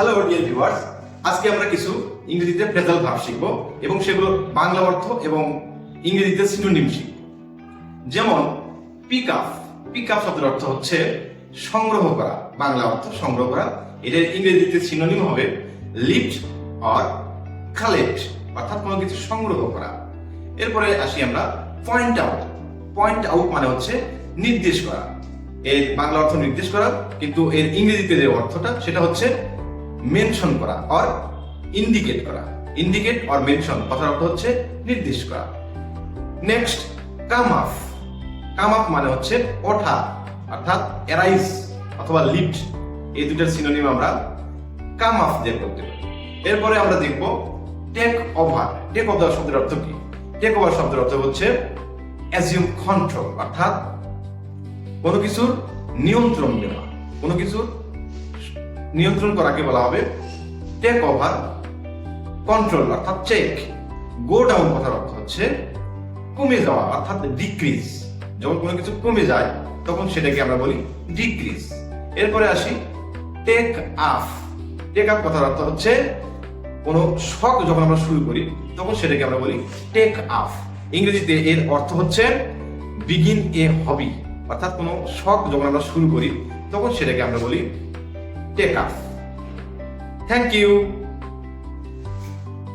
Hello dear viewers, আজকে আমরা কিছু ইংরেজিতে ফ্রেজাল ভার্ব শিখব এবং সেগুলো বাংলা অর্থ এবং ইংরেজিতে সিনোনিম শিখব। যেমন পিক আপ। পিক আপ শব্দের অর্থ হচ্ছে সংগ্রহ করা, বাংলা অর্থ সংগ্রহ করা। এটার ইংরেজিতে সিনোনিম হবে লিফট অর কালেক্ট, অর্থাৎ কোনো কিছু সংগ্রহ করা। এরপরে আসি আমরা পয়েন্ট আউট। পয়েন্ট আউট মানে হচ্ছে নির্দেশ করা। এর বাংলা অর্থ নির্দেশ করা, কিন্তু এর ইংরেজিতে যে অর্থটা সেটা হচ্ছে মেনশন করা অর ইন্ডিকেট করা। ইন্ডিকেট অর মেনশন কথার অর্থ হচ্ছে নির্দেশ করা। Next come up. Come up মানে হচ্ছে ওঠা, অর্থাৎ অ্যারাইজ অথবা লিফট। এই দুটার সিনোনিম আমরা কাম আপ দিয়ে করতে পারি। এরপরে আমরা দেখব টেক ওভার। টেক ওভার শব্দের অর্থ কি? টেক ওভার শব্দের অর্থ হচ্ছে অ্যাজিউম কন্ট্রোল, অর্থাৎ কোনো কিছুর নিয়ন্ত্রণ নেওয়া। কোনো কিছুর নিয়ন্ত্রণ করাকে বলা হবে টেক ওভার কন্ট্রোল, অর্থাৎ চেক। গো ডাউন কথার অর্থ হচ্ছে কমে যাওয়া, অর্থাৎ ডিক্রিজ। যখন কোনো কিছু কমে যায় তখন সেটাকে আমরা বলি ডিক্রিজ। এরপরে আসি টেক আপ। টেক আপ কথার অর্থ হচ্ছে কোনো শখ যখন আমরা শুরু করি তখন সেটাকে আমরা বলি টেক আপ। ইংরেজিতে এর অর্থ হচ্ছে বিগিন এ হবি, অর্থাৎ কোনো শখ যখন আমরা শুরু করি তখন সেটাকে আমরা বলি টেক আপ। Thank you.